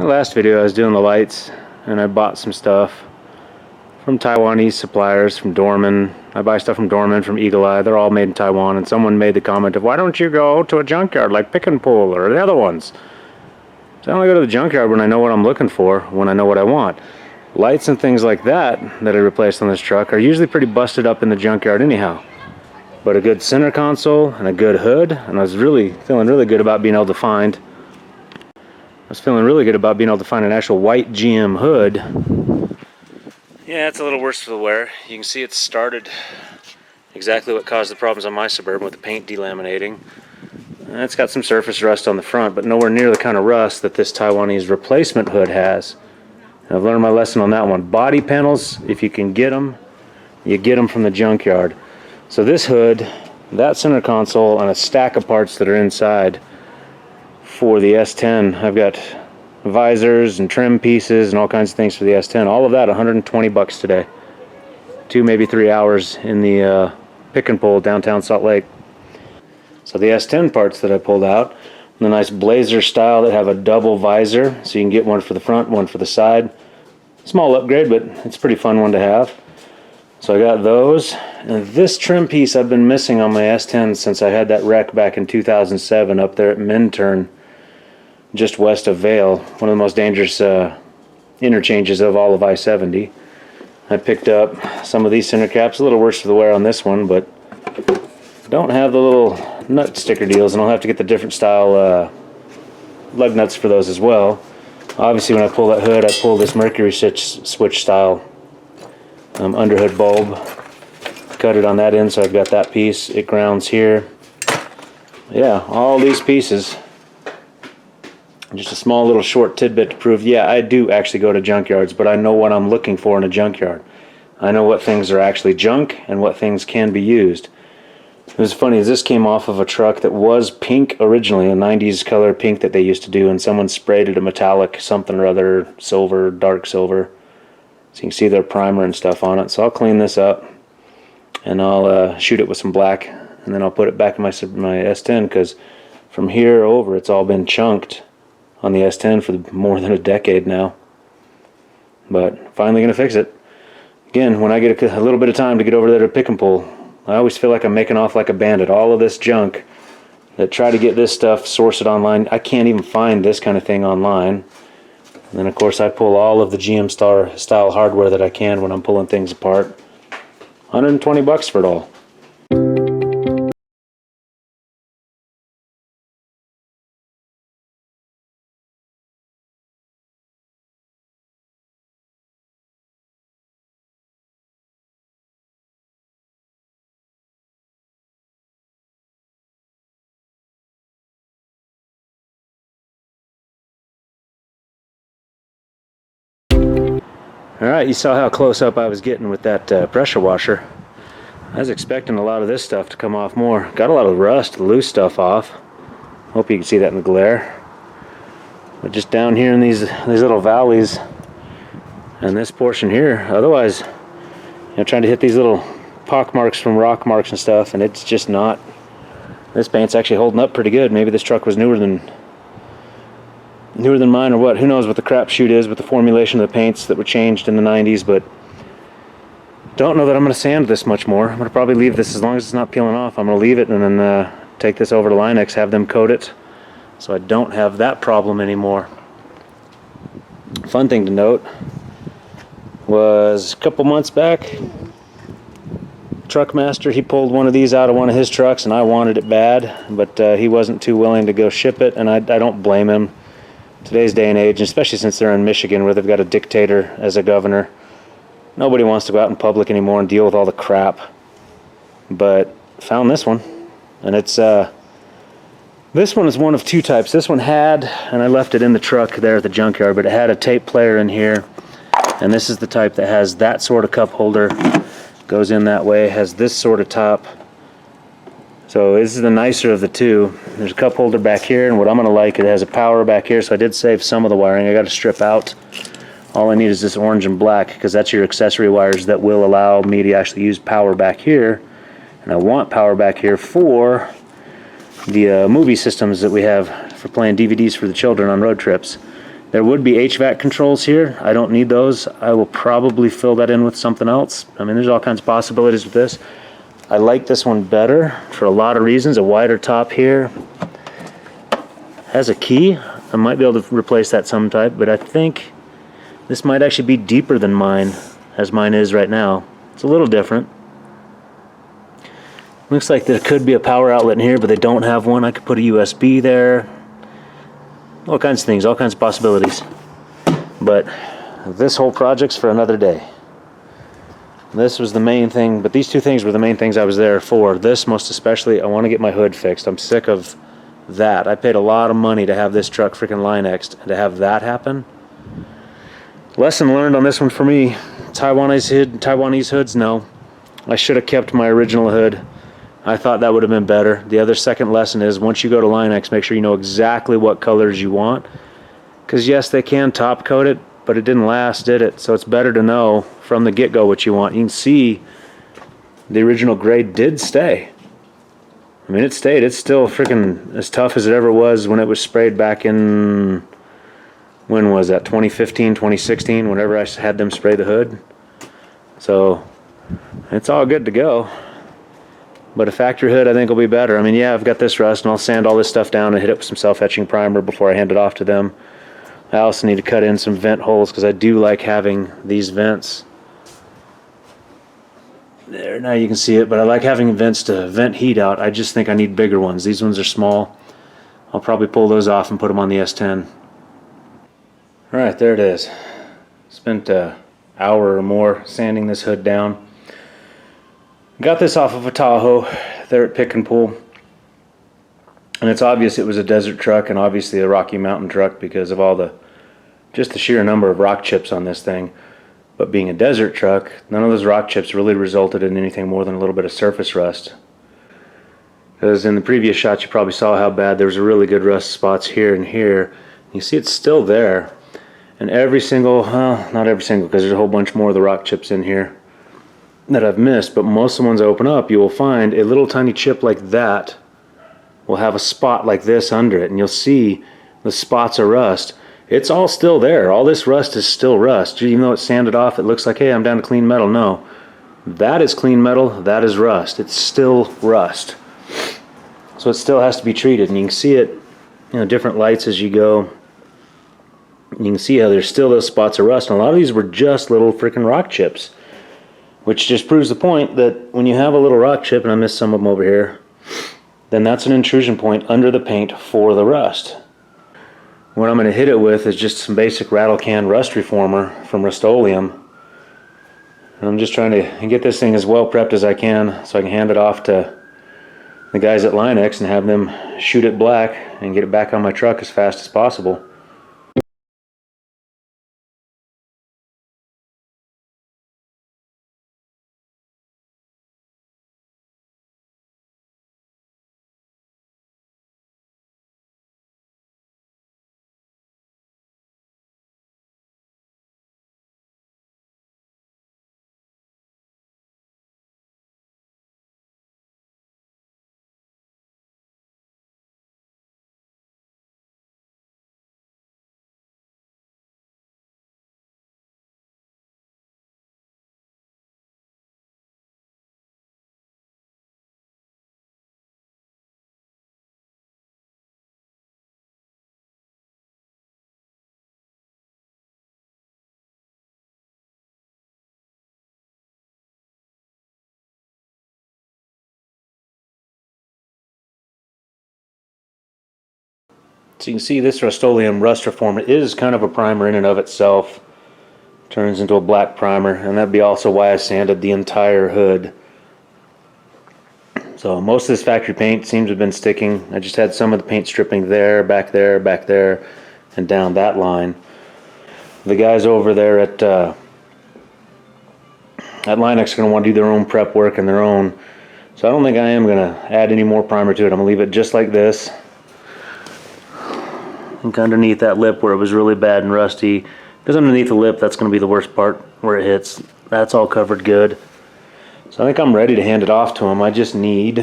My last video I was doing the lights, and I bought some stuff from Taiwanese suppliers, from Dorman. I buy stuff from Dorman, from Eagle Eye. They're all made in Taiwan, and someone made the comment of, why don't you go to a junkyard like Pick and Pull or the other ones? So I only go to the junkyard when I know what I'm looking for, when I know what I want. Lights and things like that I replaced on this truck are usually pretty busted up in the junkyard anyhow. But a good center console and a good hood, and I was feeling really good about being able to find an actual white GM hood. Yeah, it's a little worse for the wear. You can see it's started exactly what caused the problems on my Suburban with the paint delaminating. And it's got some surface rust on the front, but nowhere near the kind of rust that this Taiwanese replacement hood has. And I've learned my lesson on that one. Body panels, if you can get them, you get them from the junkyard. So this hood, that center console, and a stack of parts that are inside for the S10. I've got visors and trim pieces and all kinds of things for the S10. All of that, 120 bucks today. 2, maybe 3 hours in the Pick and Pull downtown Salt Lake. So the S10 parts that I pulled out, the nice Blazer style that have a double visor, so you can get one for the front, one for the side. Small upgrade, but it's a pretty fun one to have. So I got those, and this trim piece I've been missing on my S10 since I had that wreck back in 2007 up there at Minturn, just west of Vail, one of the most dangerous interchanges of all of I-70. I picked up some of these center caps, a little worse for the wear on this one, but don't have the little nut sticker deals, and I'll have to get the different style lug nuts for those as well. Obviously when I pull that hood, I pull this Mercury switch style underhood bulb, cut it on that end, so I've got that piece. It grounds here. Yeah, all these pieces. Just a small little short tidbit to prove, yeah, I do actually go to junkyards, but I know what I'm looking for in a junkyard. I know what things are actually junk and what things can be used. It was funny, as this came off of a truck that was pink originally, a 90s color pink that they used to do, and someone sprayed it a metallic something or other, silver, dark silver. So you can see their primer and stuff on it. So I'll clean this up and I'll shoot it with some black, and then I'll put it back in my S10, because from here over it's all been chunked on the S10 for more than a decade now. But finally gonna fix it. Again, when I get a little bit of time to get over there to Pick and Pull, I always feel like I'm making off like a bandit. All of this junk that try to get this stuff sourced online, I can't even find this kind of thing online. And then of course I pull all of the GM style hardware that I can when I'm pulling things apart. 120 bucks for it all. Alright, you saw how close up I was getting with that pressure washer. I was expecting a lot of this stuff to come off more. Got a lot of rust, loose stuff off. Hope you can see that in the glare. But just down here in these little valleys and this portion here, otherwise, trying to hit these little pock marks from rock marks and stuff, and it's just not. This paint's actually holding up pretty good. Maybe this truck was newer than mine or what. Who knows what the crapshoot is with the formulation of the paints that were changed in the 90s, but don't know that I'm going to sand this much more. I'm going to probably leave this, as long as it's not peeling off, I'm going to leave it and then take this over to Linex, have them coat it, so I don't have that problem anymore. Fun thing to note was a couple months back, Truckmaster, he pulled one of these out of one of his trucks, and I wanted it bad, but he wasn't too willing to go ship it, and I don't blame him. Today's day and age, especially since they're in Michigan where they've got a dictator as a governor, nobody wants to go out in public anymore and deal with all the crap. But found this one, and it's this one is one of two types. This one had, and I left it in the truck there at the junkyard, but it had a tape player in here, and this is the type that has that sort of cup holder, goes in that way, has this sort of top. So this is the nicer of the two. There's a cup holder back here, and what I'm going to like, it has a power back here, so I did save some of the wiring. I got to strip out. All I need is this orange and black, because that's your accessory wires that will allow me to actually use power back here. And I want power back here for the movie systems that we have for playing DVDs for the children on road trips. There would be HVAC controls here. I don't need those. I will probably fill that in with something else. I mean, there's all kinds of possibilities with this. I like this one better for a lot of reasons. A wider top here. Has a key. I might be able to replace that sometime, but I think this might actually be deeper than mine, as mine is right now. It's a little different. Looks like there could be a power outlet in here, but they don't have one. I could put a USB there. All kinds of things, all kinds of possibilities. But this whole project's for another day. This was the main thing, but these two things were the main things I was there for. This most especially, I want to get my hood fixed. I'm sick of that. I paid a lot of money to have this truck freaking Line-X'd, and to have that happen. Lesson learned on this one for me. Taiwanese hoods, no. I should have kept my original hood. I thought that would have been better. The other second lesson is, once you go to Line-X, make sure you know exactly what colors you want. Because yes, they can top coat it, but it didn't last, did it? So it's better to know from the get-go what you want. You can see the original gray did stay. I mean, it stayed. It's still freaking as tough as it ever was when it was sprayed back in, when was that, 2015, 2016, whenever I had them spray the hood. So it's all good to go. But a factory hood I think will be better. I mean, yeah, I've got this rust, and I'll sand all this stuff down and hit it with some self-etching primer before I hand it off to them. I also need to cut in some vent holes because I do like having these vents. There, now you can see it, but I like having vents to vent heat out. I just think I need bigger ones. These ones are small. I'll probably pull those off and put them on the S10. Alright, there it is. Spent an hour or more sanding this hood down. Got this off of a Tahoe there at Pick and Pull. And it's obvious it was a desert truck and obviously a Rocky Mountain truck because of all the, just the sheer number of rock chips on this thing. But being a desert truck, none of those rock chips really resulted in anything more than a little bit of surface rust. Because in the previous shots you probably saw how bad there was a really good rust spots here and here. You see it's still there. And every single, well, not every single, because there's a whole bunch more of the rock chips in here that I've missed, but most of the ones I open up, you will find a little tiny chip like that will have a spot like this under it, and you'll see the spots of rust. It's all still there. All this rust is still rust. Even though it's sanded off, it looks like, hey, I'm down to clean metal. No, that is clean metal, that is rust. It's still rust. So it still has to be treated, and you can see it, you know, different lights as you go. You can see how there's still those spots of rust, and a lot of these were just little freaking rock chips. Which just proves the point that when you have a little rock chip, and I missed some of them over here, then that's an intrusion point under the paint for the rust. What I'm going to hit it with is just some basic rattle can rust reformer from Rust-Oleum. And I'm just trying to get this thing as well prepped as I can so I can hand it off to the guys at Line-X and have them shoot it black and get it back on my truck as fast as possible. So you can see this Rust-Oleum rust reformer is kind of a primer in and of itself. Turns into a black primer, and that'd be also why I sanded the entire hood. So most of this factory paint seems to have been sticking. I just had some of the paint stripping there, back there, and down that line. The guys over there at Line-X are going to want to do their own prep work and their own. So I don't think I am going to add any more primer to it. I'm going to leave it just like this. And underneath that lip where it was really bad and rusty, because underneath the lip, that's going to be the worst part where it hits. That's all covered good. So I think I'm ready to hand it off to him. I just need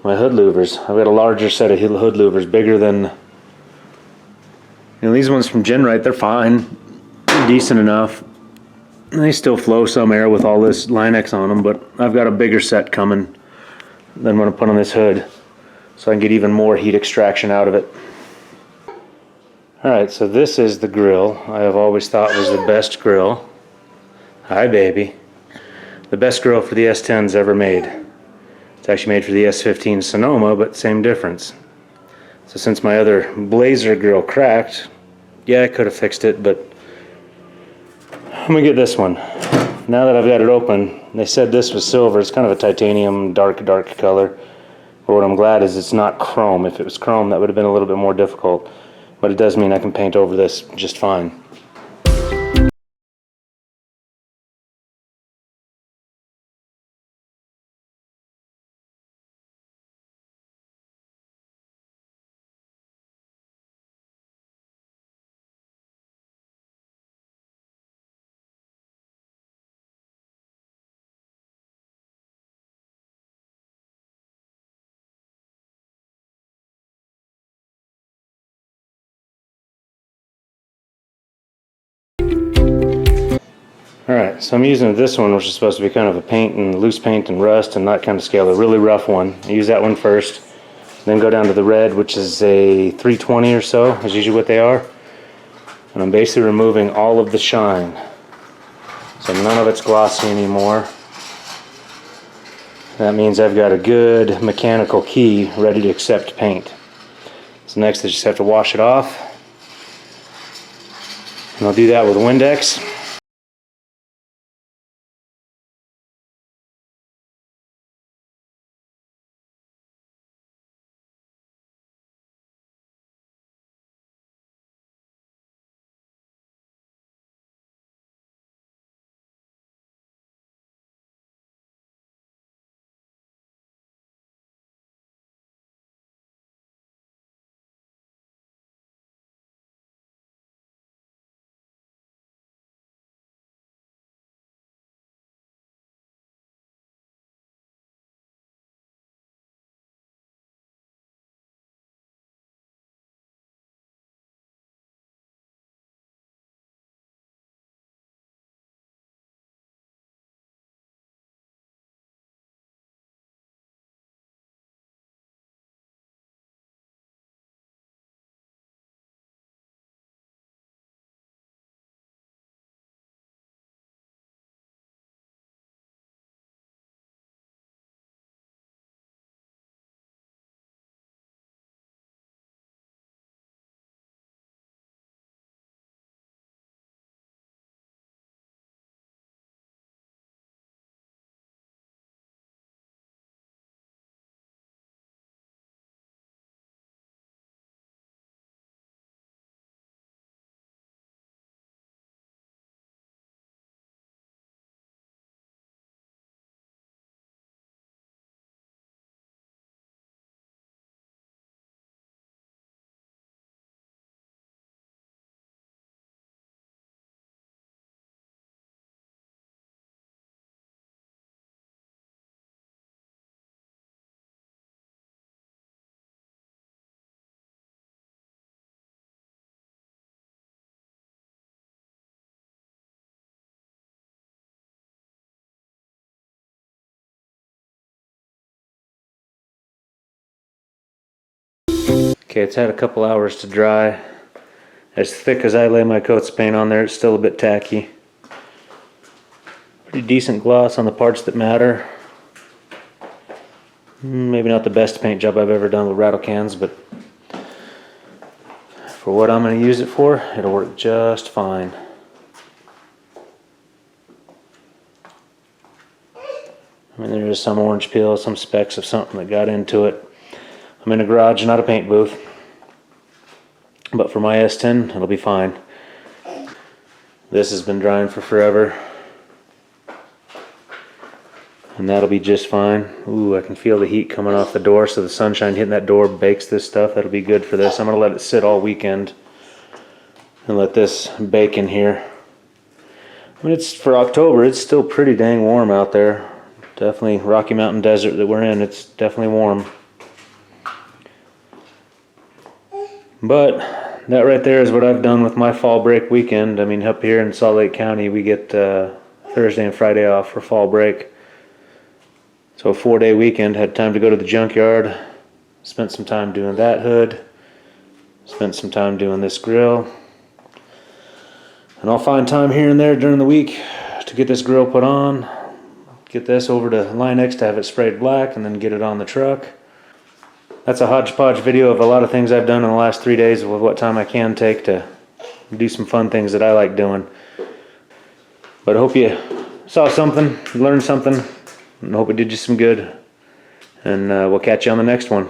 my hood louvers. I've got a larger set of hood louvers, bigger than You know, these ones from Genrite, they're fine. They're decent enough. They still flow some air with all this Line-X on them, but I've got a bigger set coming than what I put on this hood, so I can get even more heat extraction out of it. Alright, so this is the grill I have always thought was the best grill. Hi, baby. The best grill for the S10's ever made. It's actually made for the S15 Sonoma, but same difference. So since my other Blazer grill cracked, yeah, I could have fixed it, but I'm gonna get this one. Now that I've got it open, they said this was silver. It's kind of a titanium, dark color. But what I'm glad is it's not chrome. If it was chrome, that would have been a little bit more difficult. But it does mean I can paint over this just fine. Alright, so I'm using this one, which is supposed to be kind of a paint and loose paint and rust and that kind of scale, a really rough one. I use that one first, then go down to the red, which is a 320 or so, is usually what they are. And I'm basically removing all of the shine. So none of it's glossy anymore. That means I've got a good mechanical key ready to accept paint. So next I just have to wash it off. And I'll do that with Windex. Okay, it's had a couple hours to dry. As thick as I lay my coats of paint on there, it's still a bit tacky. Pretty decent gloss on the parts that matter. Maybe not the best paint job I've ever done with rattle cans, but for what I'm going to use it for, it'll work just fine. I mean, there's some orange peel, some specks of something that got into it. I'm in a garage, not a paint booth. But for my S10, it'll be fine. This has been drying for forever. And that'll be just fine. Ooh, I can feel the heat coming off the door, so the sunshine hitting that door bakes this stuff. That'll be good for this. I'm going to let it sit all weekend and let this bake in here. I mean, it's for October, it's still pretty dang warm out there. Definitely Rocky Mountain Desert that we're in, it's definitely warm. But that right there is what I've done with my fall break weekend. I mean, up here in Salt Lake County, we get Thursday and Friday off for fall break. So a 4-day weekend, had time to go to the junkyard, spent some time doing that hood, spent some time doing this grill. And I'll find time here and there during the week to get this grill put on, get this over to Line-X to have it sprayed black, and then get it on the truck. That's a hodgepodge video of a lot of things I've done in the last 3 days with what time I can take to do some fun things that I like doing. But I hope you saw something, learned something, and hope it did you some good. And we'll catch you on the next one.